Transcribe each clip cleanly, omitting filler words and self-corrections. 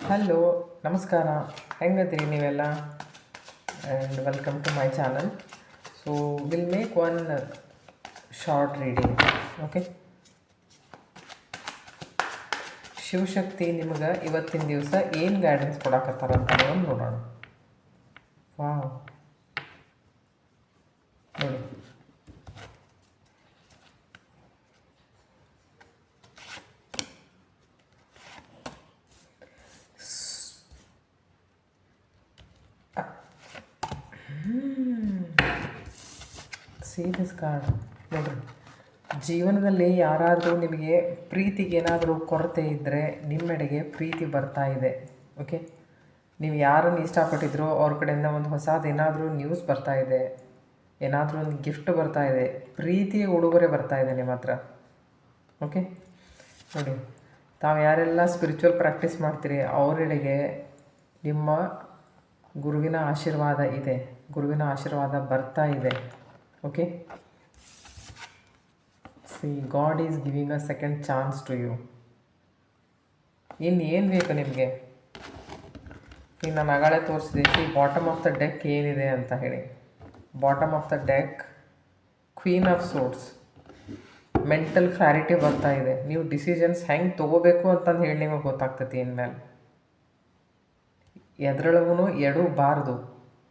Hello, ನಮಸ್ಕಾರ. ಹೆಂಗದಿರಿ ನೀವೆಲ್ಲ? And welcome to my channel. So will make one short reading. Okay. Shivashakti ನಿಮ್ಗೆ ಇವತ್ತಿನ ದಿವಸ ಏನು ಗೈಡೆನ್ಸ್ ಕೊಡಕತ್ತಾರ ಅಂತ ಒಂದು ನೋಡೋಣ. ವಾವ್, ನೋಡಿ. ಸೀರಿಯಸ್ ಕಾರ್ಡ್ ನೋಡ್ರಿ. ಜೀವನದಲ್ಲಿ ಯಾರಾದರೂ ನಿಮಗೆ ಪ್ರೀತಿಗೆ ಏನಾದರೂ ಕೊರತೆ ಇದ್ದರೆ ನಿಮ್ಮೆಡೆಗೆ ಪ್ರೀತಿ ಬರ್ತಾ ಇದೆ. ಓಕೆ. ನೀವು ಯಾರನ್ನು ಇಷ್ಟಪಟ್ಟಿದ್ರೋ ಅವ್ರ ಕಡೆಯಿಂದ ಒಂದು ಹೊಸದು ಏನಾದರೂ ನ್ಯೂಸ್ ಬರ್ತಾ ಇದೆ, ಏನಾದರೂ ಒಂದು ಗಿಫ್ಟ್ ಬರ್ತಾ ಇದೆ, ಪ್ರೀತಿಯ ಉಡುಗೊರೆ ಬರ್ತಾ ಇದೆ ನಿಮ್ಮ ಹತ್ರ. ಓಕೆ. ನೋಡಿ, ತಾವು ಯಾರೆಲ್ಲ ಸ್ಪಿರಿಚುವಲ್ ಪ್ರಾಕ್ಟೀಸ್ ಮಾಡ್ತೀರಿ ಅವರೆಡೆಗೆ ನಿಮ್ಮ ಗುರುವಿನ ಆಶೀರ್ವಾದ ಇದೆ, ಗುರುವಿನ ಆಶೀರ್ವಾದ ಬರ್ತಾ ಇದೆ. Okay. See, God is giving a second chance to you. ಇನ್ನೇನು ಬೇಕು ನಿಮಗೆ? ಈಗ ನಾನು ಆಗಾಳೆ ತೋರಿಸಿದೆ. See, bottom of the deck ಏನಿದೆ ಅಂತ ಹೇಳಿ. Bottom of the deck queen of swords. Mental clarity ಬರ್ತಾ ಇದೆ. ನೀವು ಡಿಸಿಷನ್ಸ್ ಹೆಂಗೆ ತೊಗೋಬೇಕು ಅಂತಂದು ಹೇಳಿ ನಿಮಗೆ ಗೊತ್ತಾಗ್ತೈತಿ ಇನ್ಮೇಲೆ. ಎದ್ರೊಳಗೂ ಎಡಬಾರ್ದು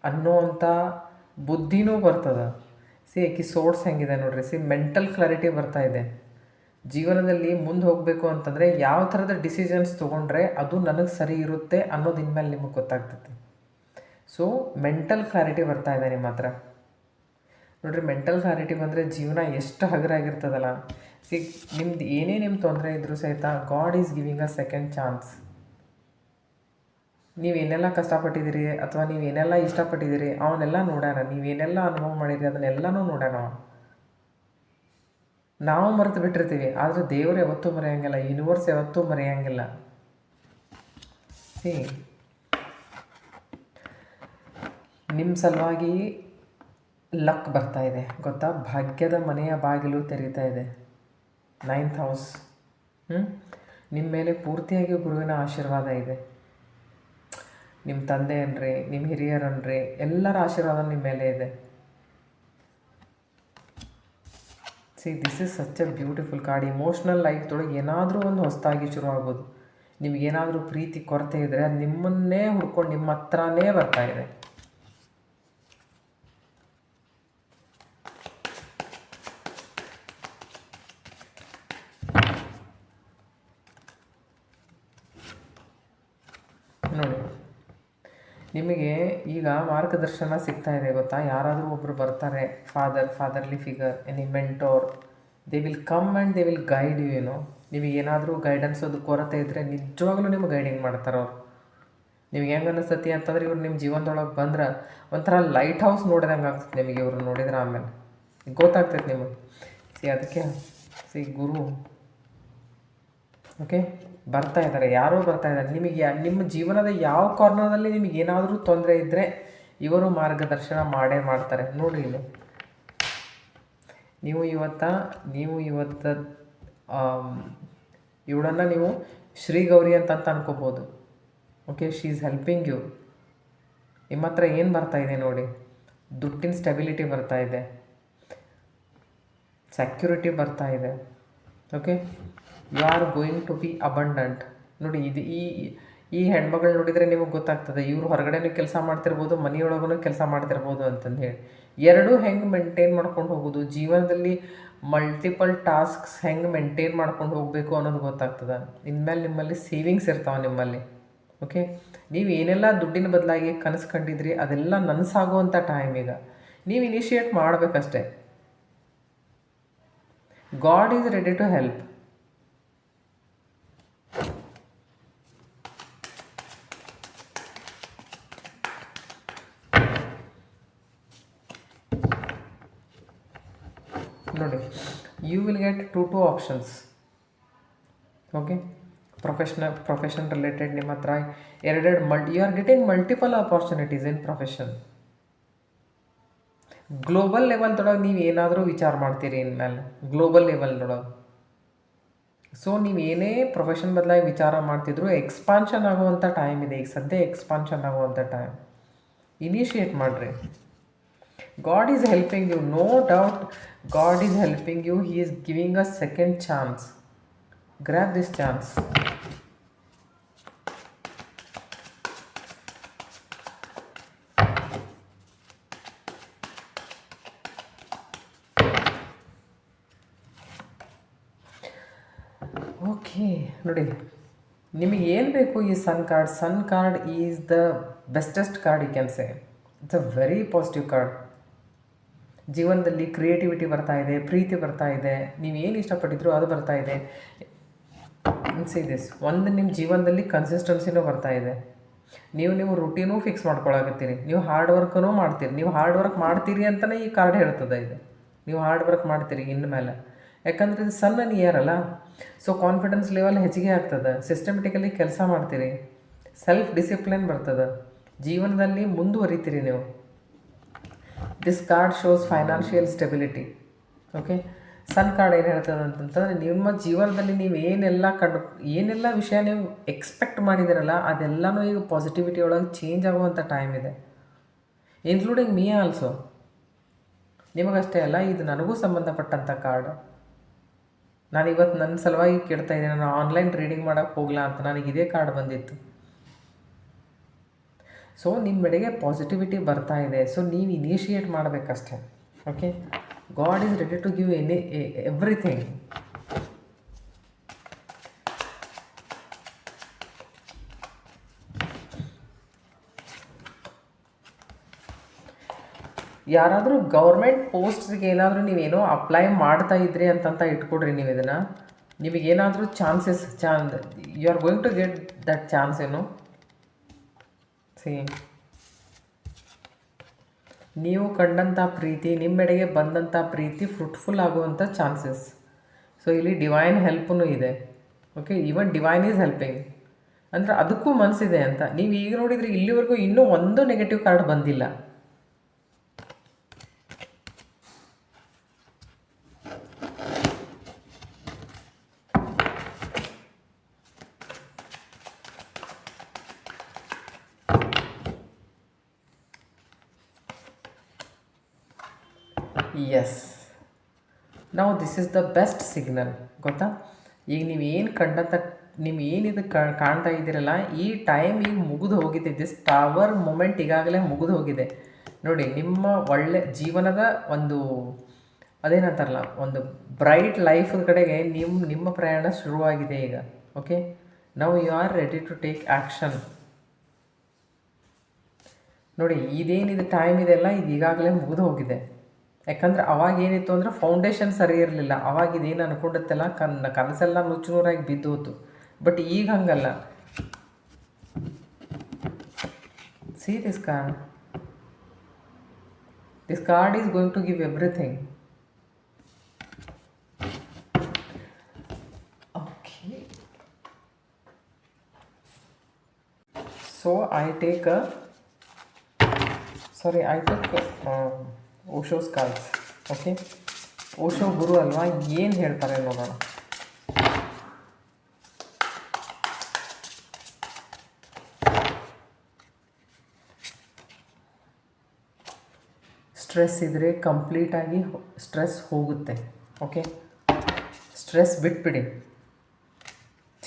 ಅನ್ನೋವಂಥ ಬುದ್ಧಿನೂ ಬರ್ತದೆ. ಸಿ, ಆಕಿ ಸೋರ್ಸ್ ಹೆಂಗಿದೆ ನೋಡ್ರಿ. ಸಿ, ಮೆಂಟಲ್ ಕ್ಲಾರಿಟಿ ಬರ್ತಾ ಇದೆ. ಜೀವನದಲ್ಲಿ ಮುಂದೆ ಹೋಗಬೇಕು ಅಂತಂದರೆ ಯಾವ ಥರದ ಡಿಸಿಷನ್ಸ್ ತೊಗೊಂಡ್ರೆ ಅದು ನನಗೆ ಸರಿ ಇರುತ್ತೆ ಅನ್ನೋದು ಇನ್ಮೇಲೆ ನಿಮಗೆ ಗೊತ್ತಾಗ್ತೈತಿ. ಸೊ ಮೆಂಟಲ್ ಕ್ಲಾರಿಟಿ ಬರ್ತಾ ಇದೆ ನಿಮ್ಮ ಹತ್ರ. ನೋಡ್ರಿ, ಮೆಂಟಲ್ ಕ್ಲಾರಿಟಿ ಬಂದರೆ ಜೀವನ ಎಷ್ಟು ಹಗರಾಗಿರ್ತದಲ್ಲ. ಸಿ, ನಿಮ್ದು ಏನೇ ನಿಮ್ಮ ತೊಂದರೆ ಇದ್ದರೂ ಸಹಿತ god is giving a second chance. ನೀವೇನೆಲ್ಲ ಕಷ್ಟಪಟ್ಟಿದ್ದೀರಿ ಅಥವಾ ನೀವೇನೆಲ್ಲ ಇಷ್ಟಪಟ್ಟಿದ್ದೀರಿ ಅವನ್ನೆಲ್ಲ ನೋಡೋಣ. ನೀವೇನೆಲ್ಲ ಅನುಭವ ಮಾಡಿರಿ ಅದನ್ನೆಲ್ಲನೂ ನೋಡೋಣ. ನಾವು ಮರೆತು ಬಿಟ್ಟಿರ್ತೀವಿ, ಆದರೆ ದೇವರು ಯಾವತ್ತೂ ಮರೆಯೋಂಗಿಲ್ಲ, ಯೂನಿವರ್ಸ್ ಯಾವತ್ತೂ ಮರೆಯೋಂಗಿಲ್ಲ. ಸಿ, ನಿಮ್ಮ ಸಲುವಾಗಿ ಲಕ್ ಬರ್ತಾ ಇದೆ ಗೊತ್ತಾ. ಭಾಗ್ಯದ ಮನೆಯ ಬಾಗಿಲು ತೆರೀತಾ ಇದೆ. 9th house. ನಿಮ್ಮ ಮೇಲೆ ಪೂರ್ತಿಯಾಗಿ ಗುರುವಿನ ಆಶೀರ್ವಾದ ಇದೆ. ನಿಮ್ಮ ತಂದೆ ಅನ್ರಿ, ನಿಮ್ಮ ಹಿರಿಯರನ್ರಿ, ಎಲ್ಲರ ಆಶೀರ್ವಾದ ನಿಮ್ಮ ಮೇಲೆ ಇದೆ. See, this is such a beautiful card. Emotional ಲೈಫ್ದೊಳಗೆ ಏನಾದರೂ ಒಂದು ಹೊಸದಾಗಿ ಶುರು ಆಗ್ಬೋದು. ನಿಮಗೇನಾದರೂ ಪ್ರೀತಿ ಕೊರತೆ ಇದ್ದರೆ ಅದು ನಿಮ್ಮನ್ನೇ ಹುಡ್ಕೊಂಡು ನಿಮ್ಮ ಹತ್ರನೇ ಬರ್ತಾ ಇದೆ. ನೋಡಿ, ನಿಮಗೆ ಈಗ ಮಾರ್ಗದರ್ಶನ ಸಿಗ್ತಾ ಇದೆ ಗೊತ್ತಾ. ಯಾರಾದರೂ ಒಬ್ಬರು ಬರ್ತಾರೆ, fatherly figure, any mentor. They will come and they will guide you. ನಿಮಗೇನಾದರೂ ಗೈಡೆನ್ಸ್ ಅದು ಕೊರತೆ ಇದ್ದರೆ ನಿಜವಾಗ್ಲೂ ನಿಮ್ಗೆ ಗೈಡಿಂಗ್ ಮಾಡ್ತಾರೆ ಅವ್ರು. ನಿಮ್ಗೆ ಹೆಂಗೆ ಅನಿಸ್ತತಿ ಅಂತಂದ್ರೆ ಇವ್ರು ನಿಮ್ಮ ಜೀವನದೊಳಗೆ ಬಂದ್ರೆ ಒಂಥರ ಲೈಟ್ ಹೌಸ್ ನೋಡಿದಂಗೆ ಆಗ್ತದೆ ನಿಮಗೆ. ಇವ್ರು ನೋಡಿದ್ರೆ ಆಮೇಲೆ ಗೊತ್ತಾಗ್ತೈತೆ ನಿಮಗೆ. ಸಿ, ಅದಕ್ಕೆ ಸಿ ಗುರು ಓಕೆ ಬರ್ತಾ ಇದ್ದಾರೆ, ಯಾರೋ ಬರ್ತಾ ಇದ್ದಾರೆ ನಿಮಗೆ. ನಿಮ್ಮ ಜೀವನದ ಯಾವ ಕಾರ್ನರ್ನಲ್ಲಿ ನಿಮಗೆ ಏನಾದರೂ ತೊಂದರೆ ಇದ್ದರೆ ಇವರು ಮಾರ್ಗದರ್ಶನ ಮಾಡೇ ಮಾಡ್ತಾರೆ. ನೋಡಿ, ಇಲ್ಲಿ ನೀವು ಇವತ್ತು ಇವಳನ್ನು ನೀವು ಶ್ರೀ ಗೌರಿ ಅಂತ ಅನ್ಕೋಬೋದು. Okay, she is helping you. ನಿಮ್ಮ ಹತ್ರ ಏನು ಬರ್ತಾ ಇದೆ ನೋಡಿ. ದುಡ್ಡಿನ ಸ್ಟೆಬಿಲಿಟಿ ಬರ್ತಾ ಇದೆ, ಸೆಕ್ಯೂರಿಟಿ ಬರ್ತಾ ಇದೆ. Okay, you are going to be abundant. ನೋಡಿ, ಇದು ಈ ಹೆಣ್ಮಗಳು ನೋಡಿದರೆ ನಿಮಗೆ ಗೊತ್ತಾಗ್ತದೆ ಇವರು ಹೊರಗಡೆನೂ ಕೆಲಸ ಮಾಡ್ತಿರ್ಬೋದು, ಮನೆಯೊಳಗೂ ಕೆಲಸ ಮಾಡ್ತಿರ್ಬೋದು ಅಂತಂದು ಹೇಳಿ. ಎರಡೂ ಹೆಂಗೆ ಮೇಂಟೈನ್ ಮಾಡ್ಕೊಂಡು ಹೋಗೋದು, ಜೀವನದಲ್ಲಿ ಮಲ್ಟಿಪಲ್ ಟಾಸ್ಕ್ಸ್ ಹೆಂಗೆ ಮೇಂಟೈನ್ ಮಾಡ್ಕೊಂಡು ಹೋಗಬೇಕು ಅನ್ನೋದು ಗೊತ್ತಾಗ್ತದೆ. ಇನ್ಮೇಲೆ ನಿಮ್ಮಲ್ಲಿ ಸೇವಿಂಗ್ಸ್ ಇರ್ತಾವೆ ನಿಮ್ಮಲ್ಲಿ. ಓಕೆ, ನೀವು ಏನೆಲ್ಲ ದುಡ್ಡಿನ ಬದಲಾಗಿ ಕನಸು ಕಂಡಿದ್ರಿ ಅದೆಲ್ಲ ನನಸಾಗುವಂಥ ಟೈಮ್. ಈಗ ನೀವು ಇನಿಷಿಯೇಟ್ ಮಾಡಬೇಕಷ್ಟೆ. God is ready to help. ನೋಡಿ, you will get two options. Okay, profession related ನಿಮ್ಮ ಹತ್ರ you are getting multiple opportunities in profession. Global ಲೆವೆಲ್ದೊಳಗೆ ನೀವು ಏನಾದರೂ ವಿಚಾರ ಮಾಡ್ತೀರಿ ಇನ್ಮೇಲೆ. ಗ್ಲೋಬಲ್ ಲೆವೆಲ್ದೊಳಗೆ ಸೊ ನೀವು ಏನೇ ಪ್ರೊಫೆಷನ್ ಬದಲಾಗಿ ವಿಚಾರ ಮಾಡ್ತಿದ್ರು ಎಕ್ಸ್ಪಾನ್ಷನ್ ಆಗುವಂಥ ಟೈಮ್ ಇದೆ. ಈಗ ಸದ್ಯ ಎಕ್ಸ್ಪಾನ್ಷನ್ ಆಗುವಂಥ ಟೈಮ್. ಇನಿಷಿಯೇಟ್ ಮಾಡಿರಿ. God is helping you, no doubt. God is helping you. He is giving a second chance. Grab this chance. Okay, ನೋಡಿ ನಿಮಗೆ ಏನು ಬೇಕು ಈ sun card is the bestest card you can say. It's a very positive card. ಜೀವನದಲ್ಲಿ creativity ಬರ್ತಾ ಇದೆ, ಪ್ರೀತಿ ಬರ್ತಾ ಇದೆ, ನೀವು ಏನು ಇಷ್ಟಪಟ್ಟಿದ್ರು ಅದು ಬರ್ತಾ ಇದೆ. ಸಿ ದಿಸ್, ಒಂದು ನಿಮ್ಮ ಜೀವನದಲ್ಲಿ ಕನ್ಸಿಸ್ಟೆನ್ಸಿನೂ ಬರ್ತಾ ಇದೆ. ನೀವು ರುಟೀನೂ ಫಿಕ್ಸ್ ಮಾಡ್ಕೊಳಕತ್ತೀರಿ. ನೀವು ಹಾರ್ಡ್ ವರ್ಕೂ ಮಾಡ್ತೀರಿ. ನೀವು ಹಾರ್ಡ್ ವರ್ಕ್ ಮಾಡ್ತೀರಿ ಅಂತಲೇ ಈ ಕಾರ್ಡ್ ಹೇಳ್ತದೆ ಇದು. ನೀವು ಹಾರ್ಡ್ ವರ್ಕ್ ಮಾಡ್ತೀರಿ ಇನ್ಮೇಲೆ. ಯಾಕಂದರೆ ಇದು ಸಣ್ಣ ಇಯರ್ ಅಲ್ಲ. ಸೊ ಕಾನ್ಫಿಡೆನ್ಸ್ ಲೆವೆಲ್ ಹೆಚ್ಚಿಗೆ ಆಗ್ತದೆ. ಸಿಸ್ಟಮೆಟಿಕಲಿ ಕೆಲಸ ಮಾಡ್ತೀರಿ. ಸೆಲ್ಫ್ ಡಿಸಿಪ್ಲಿನ್ ಬರ್ತದೆ. ಜೀವನದಲ್ಲಿ ಮುಂದುವರಿತೀರಿ ನೀವು. This card shows financial stability. Okay, sun card ಏನು ಹೇಳ್ತದೆ ಅಂತಂತಂದರೆ, ನಿಮ್ಮ ಜೀವನದಲ್ಲಿ ನೀವು ಏನೆಲ್ಲ ವಿಷಯ ನೀವು ಎಕ್ಸ್ಪೆಕ್ಟ್ ಮಾಡಿದಿರಲ್ಲ ಅದೆಲ್ಲನೂ ಈಗ ಪಾಸಿಟಿವಿಟಿ ಒಳಗೆ ಚೇಂಜ್ ಆಗುವಂಥ ಟೈಮ್ ಇದೆ. Including me also. ನಿಮಗಷ್ಟೇ ಅಲ್ಲ, ಇದು ನನಗೂ ಸಂಬಂಧಪಟ್ಟಂಥ ಕಾರ್ಡ್. ನಾನು ಇವತ್ತು ನನ್ನ ಸಲುವಾಗಿ ಕೇಳ್ತಾ ಇದ್ದೀನಿ, ನಾನು ಆನ್ಲೈನ್ ರೀಡಿಂಗ್ ಮಾಡೋಕ್ಕೆ ಹೋಗಲ್ಲ ಅಂತ. ನನಗೆ ಇದೇ ಕಾರ್ಡ್ ಬಂದಿತ್ತು. ಸೊ ನಿಮ್ಮೆಡೆಗೆ ಪಾಸಿಟಿವಿಟಿ ಬರ್ತಾ ಇದೆ. ಸೊ ನೀವು ಇನಿಷಿಯೇಟ್ ಮಾಡಬೇಕಷ್ಟೆ. Okay, god is ready to give everything. ಯಾರಾದರೂ ಗೌರ್ಮೆಂಟ್ ಪೋಸ್ಟ್ಗೆ ಏನಾದರೂ ನೀವೇನೋ ಅಪ್ಲೈ ಮಾಡ್ತಾ ಇದ್ರಿ ಅಂತಂತ ಇಟ್ಕೊಡ್ರಿ. ನೀವು ಇದನ್ನು, ನಿಮಗೇನಾದರೂ you are going to get that chance. See, ನೀವು ಕಂಡಂಥ ಪ್ರೀತಿ, ನಿಮ್ಮೆಡೆಗೆ ಬಂದಂಥ ಪ್ರೀತಿ ಫ್ರೂಟ್ಫುಲ್ ಆಗುವಂಥ ಚಾನ್ಸಸ್. ಸೊ ಇಲ್ಲಿ ಡಿವೈನ್ ಹೆಲ್ಪೂ ಇದೆ. Okay, even divine is helping ಅಂದರೆ ಅದಕ್ಕೂ ಮನಸ್ಸಿದೆ ಅಂತ. ನೀವು ಈಗ ನೋಡಿದರೆ ಇಲ್ಲಿವರೆಗೂ ಇನ್ನೂ ಒಂದು ನೆಗೆಟಿವ್ ಕಾರ್ಡ್ ಬಂದಿಲ್ಲ. ಎಸ್, ನಾವು this is the best signal. ಗೊತ್ತಾ? ಈಗ ನೀವು ಏನಿದು ಕಾಣ್ತಾ ಇದ್ದೀರಲ್ಲ, ಈ ಟೈಮ್ ಈಗ ಮುಗಿದು ಹೋಗಿದೆ. ದಿಸ್ ಟವರ್ ಮೂಮೆಂಟ್ ಈಗಾಗಲೇ ಮುಗಿದು ಹೋಗಿದೆ. ನೋಡಿ, ನಿಮ್ಮ ಒಳ್ಳೆ ಜೀವನದ ಒಂದು ಅದೇನಂತಾರಲ್ಲ, ಒಂದು ಬ್ರೈಟ್ ಲೈಫ್ ಕಡೆಗೆ ನಿಮ್ಮ ಪ್ರಯಾಣ ಶುರುವಾಗಿದೆ ಈಗ. Okay, now you are ready to take action. ನೋಡಿ, ಇದೇನಿದು ಟೈಮ್ ಇದೆಲ್ಲ ಇದು ಈಗಾಗಲೇ ಮುಗಿದು ಹೋಗಿದೆ. ಯಾಕಂದರೆ ಅವಾಗ ಏನಿತ್ತು ಅಂದರೆ ಫೌಂಡೇಶನ್ ಸರಿ ಇರಲಿಲ್ಲ. ಅವಾಗ ಇದೇನು ಅಂದ್ಕೊಂಡಿದ್ದೆಲ್ಲ ಕನಸೆಲ್ಲ ನುಚ್ಚುನೂರಾಗಿ ಬಿದ್ದು ಹೋತು. ಬಟ್ ಈಗ ಹಂಗಲ್ಲ. See this card. This card is going to give everything. Okay, so I take Osho's cards. Okay, Osho ಗುರು ಅಲ್ವಾ, ಏನು ಹೇಳ್ತಾರೆ ನೋಡೋಣ. ಸ್ಟ್ರೆಸ್ ಇದ್ದರೆ ಕಂಪ್ಲೀಟಾಗಿ ಸ್ಟ್ರೆಸ್ ಹೋಗುತ್ತೆ. ಓಕೆ, ಸ್ಟ್ರೆಸ್ ಬಿಟ್ಬಿಡಿ,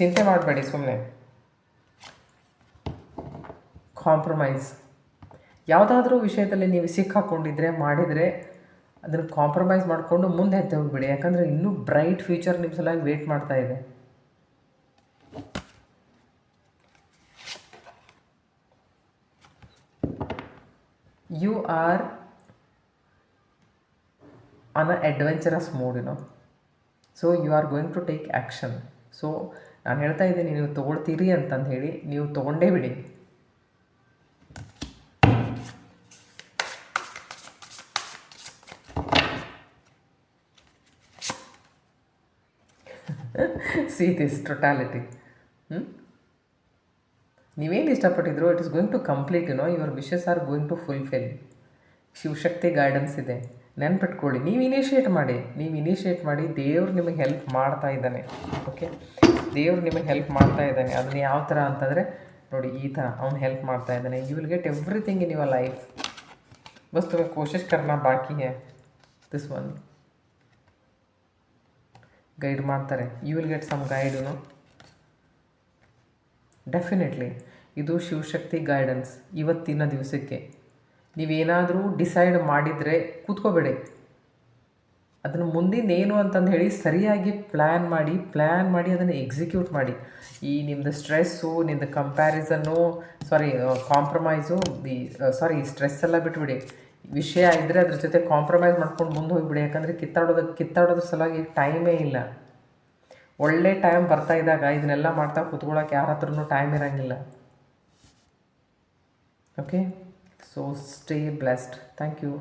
ಚಿಂತೆ ಮಾಡಬೇಡಿ. ಸುಮ್ಮನೆ ಕಾಂಪ್ರಮೈಸ್. ಯಾವುದಾದ್ರೂ ವಿಷಯದಲ್ಲಿ ನೀವು ಮಾಡಿದರೆ ಅದನ್ನು ಕಾಂಪ್ರಮೈಸ್ ಮಾಡಿಕೊಂಡು ಮುಂದೆ ಎದ್ದು ಹೋಗಿಬಿಡಿ. ಯಾಕಂದರೆ ಇನ್ನೂ ಬ್ರೈಟ್ ಫ್ಯೂಚರ್ ನಿಮ್ಮ ಸಲುವಾಗಿ ವೇಟ್ ಮಾಡ್ತಾ ಇದೆ. You are on a adventurous mood, so you are going to take action. So ನಾನು ಹೇಳ್ತಾ ಇದ್ದೀನಿ, ನೀವು ತೊಗೊಳ್ತೀರಿ ಅಂತಂದು ಹೇಳಿ ನೀವು ತೊಗೊಂಡೇ ಬಿಡಿ. See this totality. ನೀವೇನು ಇಷ್ಟಪಟ್ಟಿದ್ರು it is going to complete. Your wishes are going to fulfil. Shivashakti guidance ಇದೆ. ನೆನ್ಪಿಟ್ಕೊಳ್ಳಿ, ನೀವು ಇನಿಷಿಯೇಟ್ ಮಾಡಿ, ದೇವ್ರು ನಿಮಗೆ ಹೆಲ್ಪ್ ಮಾಡ್ತಾ ಇದ್ದಾನೆ. ಓಕೆ, ದೇವ್ರು ನಿಮಗೆ ಹೆಲ್ಪ್ ಮಾಡ್ತಾ ಇದ್ದಾನೆ. ಅದನ್ನು ಯಾವ ಥರ ಅಂತಂದರೆ ನೋಡಿ, ಈ ಥರ ಅವ್ನು ಹೆಲ್ಪ್ ಮಾಡ್ತಾ ಇದ್ದಾನೆ. You will get everything in your life. बस तुम्हें कोशिश करना बाकी है. दिस वन ಗೈಡ್ ಮಾಡ್ತಾರೆ. You will get some guide, definitely. ಇದು ಶಿವಶಕ್ತಿ ಗೈಡೆನ್ಸ್ ಇವತ್ತಿನ ದಿವಸಕ್ಕೆ. ನೀವೇನಾದರೂ ಡಿಸೈಡ್ ಮಾಡಿದರೆ ಕೂತ್ಕೋಬೇಡಿ, ಅದನ್ನು ಮುಂದಿನ ಏನು ಅಂತಂದು ಹೇಳಿ ಸರಿಯಾಗಿ ಪ್ಲ್ಯಾನ್ ಮಾಡಿ ಅದನ್ನು ಎಕ್ಸಿಕ್ಯೂಟ್ ಮಾಡಿ. ಈ ನಿಮ್ಮದು ಸ್ಟ್ರೆಸ್ಸು, ನಿಮ್ಮದು ಕಂಪ್ಯಾರಿಸನ್ನು, ಕಾಂಪ್ರಮೈಸು, ಸ್ಟ್ರೆಸ್ ಎಲ್ಲ ಬಿಟ್ಬಿಡಿ. ವಿಷಯ ಇದ್ದರೆ ಅದ್ರ ಜೊತೆ ಕಾಂಪ್ರಮೈಸ್ ಮಾಡ್ಕೊಂಡು ಮುಂದೆ ಹೋಗಿಬಿಡಿ. ಯಾಕಂದರೆ ಕಿತ್ತಾಡೋದ್ರ ಸಲುವಾಗಿ ಟೈಮೇ ಇಲ್ಲ. ಒಳ್ಳೆ ಟೈಮ್ ಬರ್ತಾ ಇದ್ದಾಗ ಇದನ್ನೆಲ್ಲ ಮಾಡ್ತಾ ಕೂತ್ಕೊಳ್ಳೋಕೆ ಯಾರ ಹತ್ರನೂ ಟೈಮ್ ಇರೋಂಗಿಲ್ಲ. Okay, so stay blessed. Thank you.